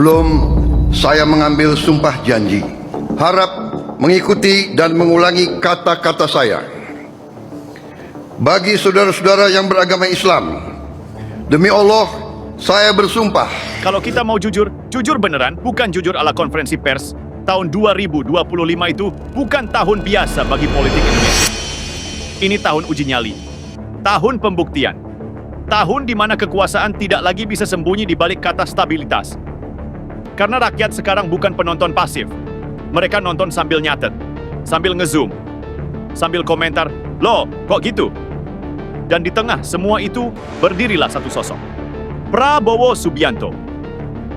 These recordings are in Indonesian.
Sebelum saya mengambil sumpah janji, harap mengikuti dan mengulangi kata-kata saya. Bagi saudara-saudara yang beragama Islam, demi Allah, saya bersumpah. Kalau kita mau jujur, jujur beneran, bukan jujur ala konferensi pers. Tahun 2025 itu bukan tahun biasa bagi politik Indonesia. Ini tahun uji nyali, tahun pembuktian, tahun di mana kekuasaan tidak lagi bisa sembunyi di balik kata stabilitas. Karena rakyat sekarang bukan penonton pasif. Mereka nonton sambil nyatet, sambil ngezoom, sambil komentar, "Loh, kok gitu?" Dan di tengah semua itu, berdirilah satu sosok. Prabowo Subianto.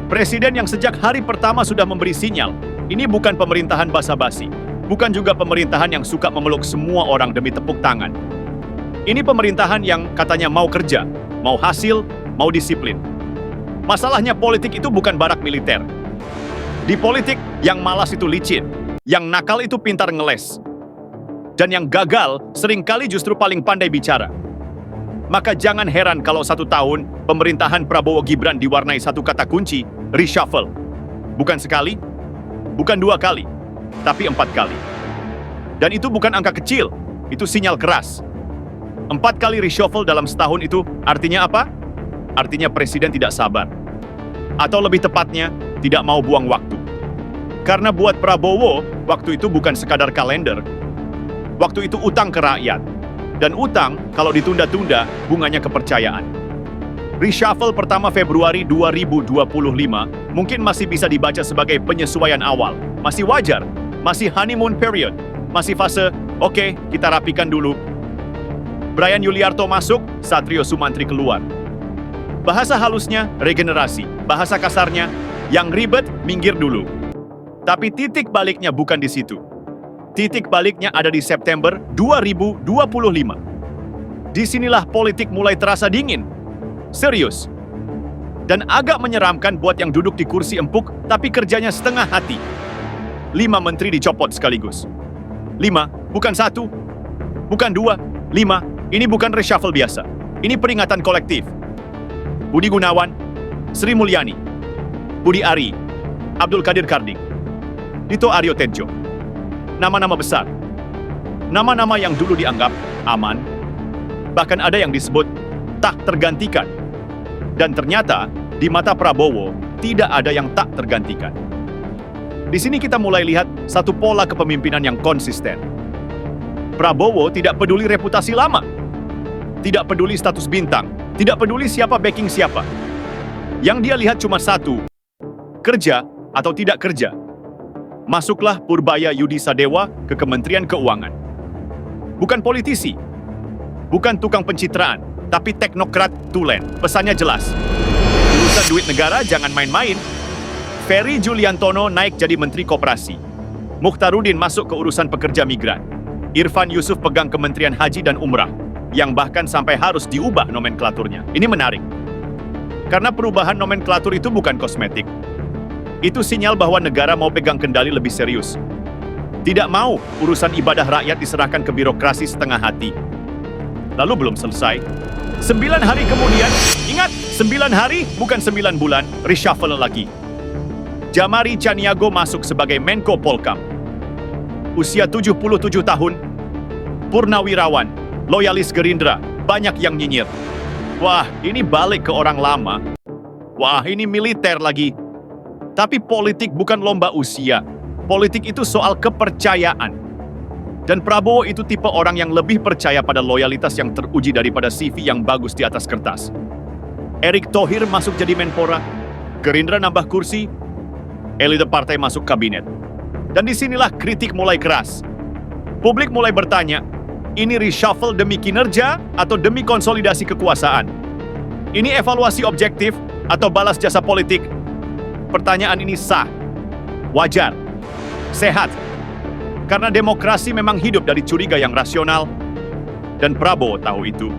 Presiden yang sejak hari pertama sudah memberi sinyal, ini bukan pemerintahan basa-basi, bukan juga pemerintahan yang suka memeluk semua orang demi tepuk tangan. Ini pemerintahan yang katanya mau kerja, mau hasil, mau disiplin. Masalahnya politik itu bukan barak militer. Di politik, yang malas itu licin, yang nakal itu pintar ngeles, dan yang gagal seringkali justru paling pandai bicara. Maka jangan heran kalau 1 tahun pemerintahan Prabowo Gibran diwarnai satu kata kunci, reshuffle. Bukan sekali, bukan 2 kali, tapi 4 kali. Dan itu bukan angka kecil, itu sinyal keras. 4 kali reshuffle dalam setahun itu artinya apa? Artinya presiden tidak sabar. Atau lebih tepatnya, tidak mau buang waktu. Karena buat Prabowo, waktu itu bukan sekadar kalender. Waktu itu utang ke rakyat. Dan utang, kalau ditunda-tunda, bunganya kepercayaan. Reshuffle pertama Februari 2025 mungkin masih bisa dibaca sebagai penyesuaian awal. Masih wajar, masih honeymoon period, masih fase, oke, kita rapikan dulu. Brian Yuliarto masuk, Satrio Sumantri keluar. Bahasa halusnya, regenerasi. Bahasa kasarnya, yang ribet, minggir dulu. Tapi titik baliknya bukan di situ. Titik baliknya ada di September 2025. Disinilah politik mulai terasa dingin. Serius. Dan agak menyeramkan buat yang duduk di kursi empuk, tapi kerjanya setengah hati. 5 menteri dicopot sekaligus. 5, bukan 1, bukan 2, 5. Ini bukan reshuffle biasa. Ini peringatan kolektif. Budi Gunawan, Sri Mulyani, Budi Ari, Abdul Qadir Karding, Dito Aryo Tejo. Nama-nama besar. Nama-nama yang dulu dianggap aman. Bahkan ada yang disebut tak tergantikan. Dan ternyata, di mata Prabowo, tidak ada yang tak tergantikan. Di sini kita mulai lihat satu pola kepemimpinan yang konsisten. Prabowo tidak peduli reputasi lama. Tidak peduli status bintang, tidak peduli siapa backing siapa. Yang dia lihat cuma satu, kerja atau tidak kerja. Masuklah Purbaya Yudi Sadewa ke Kementerian Keuangan. Bukan politisi, bukan tukang pencitraan, tapi teknokrat tulen. Pesannya jelas. Urusan duit negara jangan main-main. Ferry Juliantono naik jadi Menteri Koperasi. Mukhtarudin masuk ke urusan pekerja migran. Irfan Yusuf pegang Kementerian Haji dan Umrah, yang bahkan sampai harus diubah nomenklaturnya. Ini menarik. Karena perubahan nomenklatur itu bukan kosmetik. Itu sinyal bahwa negara mau pegang kendali lebih serius. Tidak mau urusan ibadah rakyat diserahkan ke birokrasi setengah hati. Lalu belum selesai. 9 hari kemudian, ingat, 9 hari bukan 9 bulan, reshuffle lagi. Jamari Chaniago masuk sebagai Menko Polkam. Usia 77 tahun, purnawirawan, loyalis Gerindra, banyak yang nyinyir. Wah, ini balik ke orang lama. Wah, ini militer lagi. Tapi politik bukan lomba usia. Politik itu soal kepercayaan. Dan Prabowo itu tipe orang yang lebih percaya pada loyalitas yang teruji daripada CV yang bagus di atas kertas. Erick Thohir masuk jadi Menpora, Gerindra nambah kursi, elit partai masuk kabinet. Dan disinilah kritik mulai keras. Publik mulai bertanya, ini reshuffle demi kinerja atau demi konsolidasi kekuasaan? Ini evaluasi objektif atau balas jasa politik? Pertanyaan ini sah, wajar, sehat. Karena demokrasi memang hidup dari curiga yang rasional, dan Prabowo tahu itu.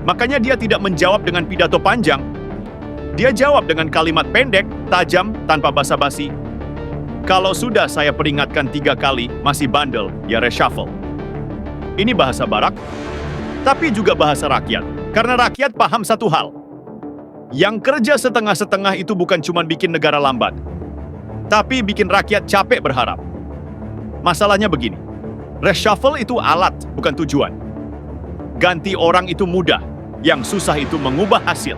Makanya dia tidak menjawab dengan pidato panjang. Dia jawab dengan kalimat pendek, tajam, tanpa basa-basi. Kalau sudah saya peringatkan 3 kali, masih bandel, ya reshuffle. Ini bahasa barak, tapi juga bahasa rakyat. Karena rakyat paham satu hal. Yang kerja setengah-setengah itu bukan cuma bikin negara lambat, tapi bikin rakyat capek berharap. Masalahnya begini, reshuffle itu alat, bukan tujuan. Ganti orang itu mudah, yang susah itu mengubah hasil.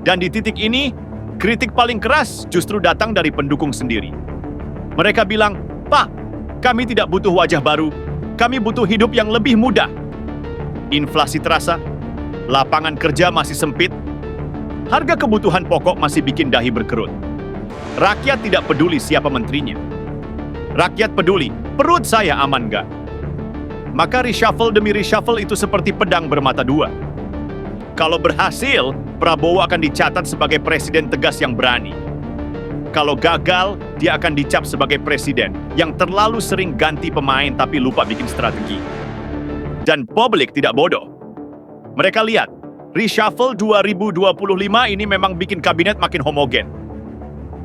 Dan di titik ini, kritik paling keras justru datang dari pendukung sendiri. Mereka bilang, "Pak, kami tidak butuh wajah baru, kami butuh hidup yang lebih mudah." Inflasi terasa, lapangan kerja masih sempit, harga kebutuhan pokok masih bikin dahi berkerut. Rakyat tidak peduli siapa menterinya. Rakyat peduli, perut saya aman nggak? Maka reshuffle demi reshuffle itu seperti pedang bermata dua. Kalau berhasil, Prabowo akan dicatat sebagai presiden tegas yang berani. Kalau gagal, dia akan dicap sebagai presiden yang terlalu sering ganti pemain tapi lupa bikin strategi. Dan publik tidak bodoh. Mereka lihat, reshuffle 2025 ini memang bikin kabinet makin homogen.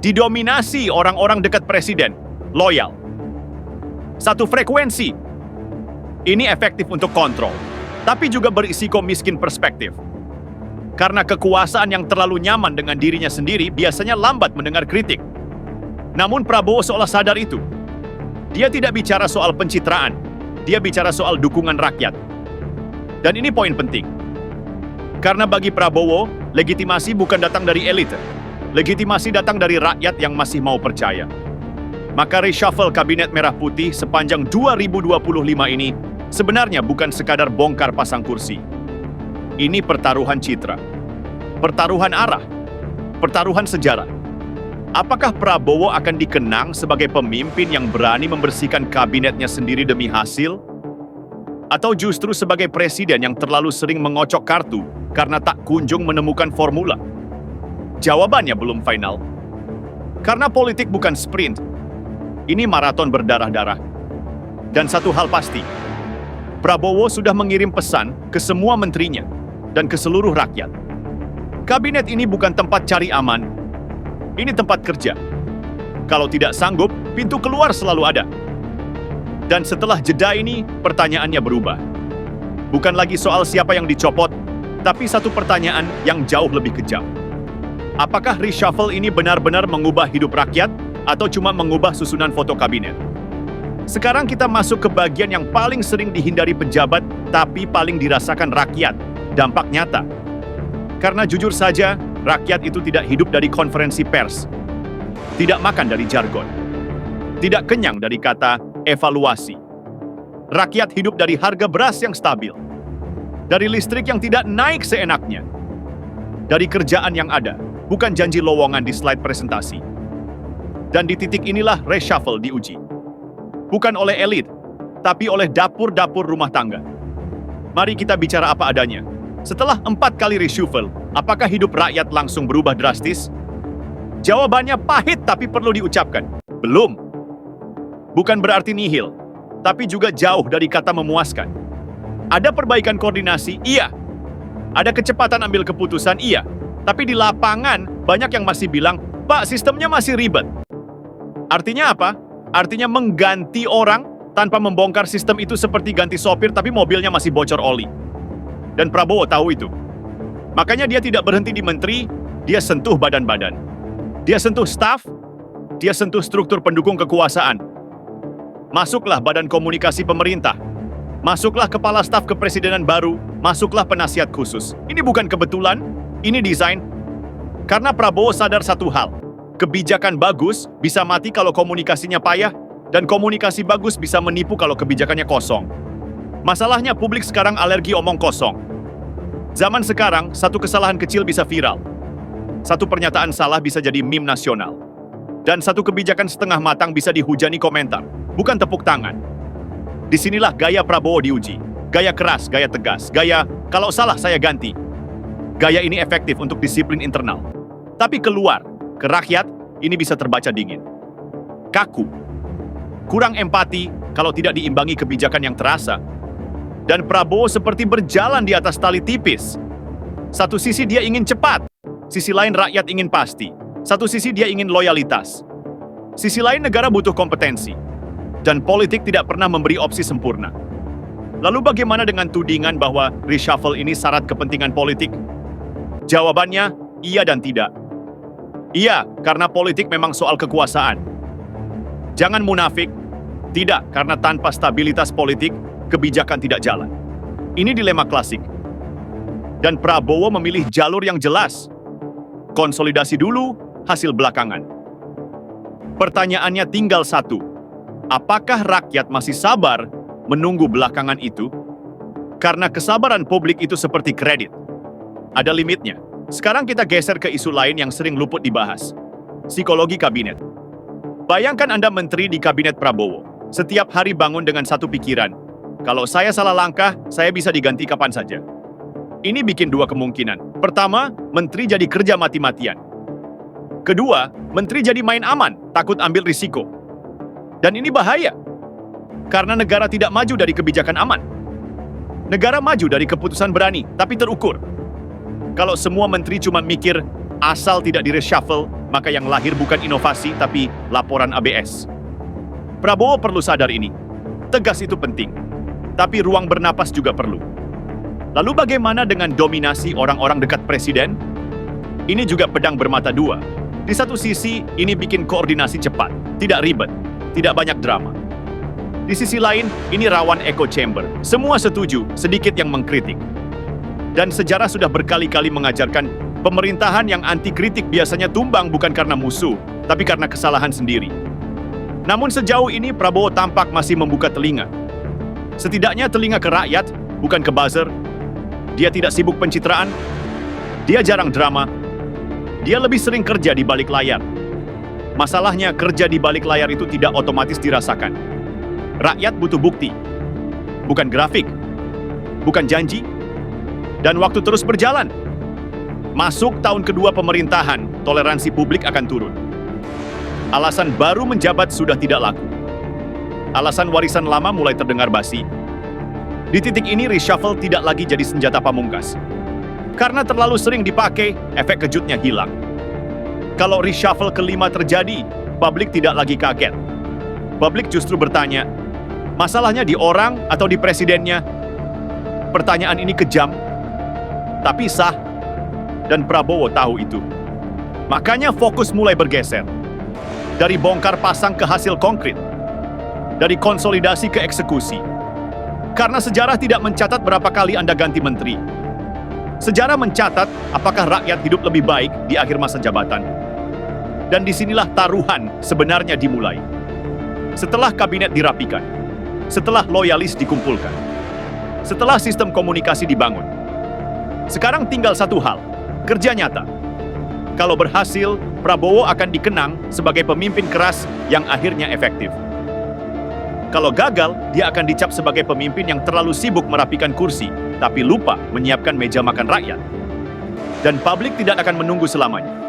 Didominasi orang-orang dekat presiden, loyal. Satu frekuensi. Ini efektif untuk kontrol, tapi juga berisiko miskin perspektif. Karena kekuasaan yang terlalu nyaman dengan dirinya sendiri biasanya lambat mendengar kritik. Namun Prabowo seolah sadar itu. Dia tidak bicara soal pencitraan, dia bicara soal dukungan rakyat. Dan ini poin penting. Karena bagi Prabowo, legitimasi bukan datang dari elit. Legitimasi datang dari rakyat yang masih mau percaya. Maka reshuffle Kabinet Merah Putih sepanjang 2025 ini sebenarnya bukan sekadar bongkar pasang kursi. Ini pertaruhan citra, pertaruhan arah, pertaruhan sejarah. Apakah Prabowo akan dikenang sebagai pemimpin yang berani membersihkan kabinetnya sendiri demi hasil? Atau justru sebagai presiden yang terlalu sering mengocok kartu karena tak kunjung menemukan formula? Jawabannya belum final. Karena politik bukan sprint. Ini maraton berdarah-darah. Dan satu hal pasti, Prabowo sudah mengirim pesan ke semua menterinya dan ke seluruh rakyat. Kabinet ini bukan tempat cari aman. Ini tempat kerja. Kalau tidak sanggup, pintu keluar selalu ada. Dan setelah jeda ini, pertanyaannya berubah. Bukan lagi soal siapa yang dicopot, tapi satu pertanyaan yang jauh lebih kejam. Apakah reshuffle ini benar-benar mengubah hidup rakyat atau cuma mengubah susunan foto kabinet? Sekarang kita masuk ke bagian yang paling sering dihindari pejabat, tapi paling dirasakan rakyat, dampak nyata. Karena jujur saja, rakyat itu tidak hidup dari konferensi pers, tidak makan dari jargon, tidak kenyang dari kata evaluasi. Rakyat hidup dari harga beras yang stabil, dari listrik yang tidak naik seenaknya, dari kerjaan yang ada, bukan janji lowongan di slide presentasi. Dan di titik inilah reshuffle diuji. Bukan oleh elit, tapi oleh dapur-dapur rumah tangga. Mari kita bicara apa adanya. Setelah 4 kali reshuffle, apakah hidup rakyat langsung berubah drastis? Jawabannya pahit tapi perlu diucapkan. Belum. Bukan berarti nihil, tapi juga jauh dari kata memuaskan. Ada perbaikan koordinasi, iya. Ada kecepatan ambil keputusan, iya. Tapi di lapangan, banyak yang masih bilang, "Pak, sistemnya masih ribet." Artinya apa? Artinya mengganti orang tanpa membongkar sistem itu seperti ganti sopir tapi mobilnya masih bocor oli. Dan Prabowo tahu itu. Makanya dia tidak berhenti di menteri, dia sentuh badan-badan. Dia sentuh staf, dia sentuh struktur pendukung kekuasaan. Masuklah badan komunikasi pemerintah. Masuklah kepala staf kepresidenan baru, masuklah penasihat khusus. Ini bukan kebetulan, ini desain. Karena Prabowo sadar satu hal, kebijakan bagus bisa mati kalau komunikasinya payah, dan komunikasi bagus bisa menipu kalau kebijakannya kosong. Masalahnya publik sekarang alergi omong kosong. Zaman sekarang, satu kesalahan kecil bisa viral. Satu pernyataan salah bisa jadi meme nasional. Dan satu kebijakan setengah matang bisa dihujani komentar, bukan tepuk tangan. Disinilah gaya Prabowo diuji. Gaya keras, gaya tegas, gaya kalau salah saya ganti. Gaya ini efektif untuk disiplin internal. Tapi keluar, ke rakyat, ini bisa terbaca dingin. Kaku. Kurang empati kalau tidak diimbangi kebijakan yang terasa. Dan Prabowo seperti berjalan di atas tali tipis. Satu sisi dia ingin cepat, sisi lain rakyat ingin pasti. Satu sisi dia ingin loyalitas. Sisi lain negara butuh kompetensi. Dan politik tidak pernah memberi opsi sempurna. Lalu bagaimana dengan tudingan bahwa reshuffle ini syarat kepentingan politik? Jawabannya, iya dan tidak. Iya, karena politik memang soal kekuasaan. Jangan munafik. Tidak, karena tanpa stabilitas politik, kebijakan tidak jalan. Ini dilema klasik. Dan Prabowo memilih jalur yang jelas. Konsolidasi dulu, hasil belakangan. Pertanyaannya tinggal satu. Apakah rakyat masih sabar menunggu belakangan itu? Karena kesabaran publik itu seperti kredit. Ada limitnya. Sekarang kita geser ke isu lain yang sering luput dibahas. Psikologi kabinet. Bayangkan Anda menteri di kabinet Prabowo. Setiap hari bangun dengan satu pikiran. Kalau saya salah langkah, saya bisa diganti kapan saja. Ini bikin dua kemungkinan. Pertama, menteri jadi kerja mati-matian. Kedua, menteri jadi main aman, takut ambil risiko. Dan ini bahaya. Karena negara tidak maju dari kebijakan aman. Negara maju dari keputusan berani, tapi terukur. Kalau semua menteri cuma mikir, asal tidak di-reshuffle, maka yang lahir bukan inovasi, tapi laporan ABS. Prabowo perlu sadar ini. Tegas itu penting. Tapi ruang bernapas juga perlu. Lalu bagaimana dengan dominasi orang-orang dekat presiden? Ini juga pedang bermata dua. Di satu sisi, ini bikin koordinasi cepat, tidak ribet, tidak banyak drama. Di sisi lain, ini rawan echo chamber. Semua setuju, sedikit yang mengkritik. Dan sejarah sudah berkali-kali mengajarkan pemerintahan yang anti kritik biasanya tumbang bukan karena musuh, tapi karena kesalahan sendiri. Namun sejauh ini Prabowo tampak masih membuka telinga. Setidaknya telinga ke rakyat, bukan ke buzzer. Dia tidak sibuk pencitraan. Dia jarang drama. Dia lebih sering kerja di balik layar. Masalahnya kerja di balik layar itu tidak otomatis dirasakan. Rakyat butuh bukti. Bukan grafik. Bukan janji. Dan waktu terus berjalan. Masuk tahun kedua pemerintahan, toleransi publik akan turun. Alasan baru menjabat sudah tidak laku. Alasan warisan lama mulai terdengar basi. Di titik ini reshuffle tidak lagi jadi senjata pamungkas. Karena terlalu sering dipakai, efek kejutnya hilang. Kalau reshuffle kelima terjadi, publik tidak lagi kaget. Publik justru bertanya, masalahnya di orang atau di presidennya? Pertanyaan ini kejam, tapi sah, dan Prabowo tahu itu. Makanya fokus mulai bergeser. Dari bongkar pasang ke hasil konkret. Dari konsolidasi ke eksekusi. Karena sejarah tidak mencatat berapa kali Anda ganti menteri. Sejarah mencatat apakah rakyat hidup lebih baik di akhir masa jabatan. Dan disinilah taruhan sebenarnya dimulai. Setelah kabinet dirapikan. Setelah loyalis dikumpulkan. Setelah sistem komunikasi dibangun. Sekarang tinggal satu hal, kerja nyata. Kalau berhasil, Prabowo akan dikenang sebagai pemimpin keras yang akhirnya efektif. Kalau gagal, dia akan dicap sebagai pemimpin yang terlalu sibuk merapikan kursi, tapi lupa menyiapkan meja makan rakyat. Dan publik tidak akan menunggu selamanya.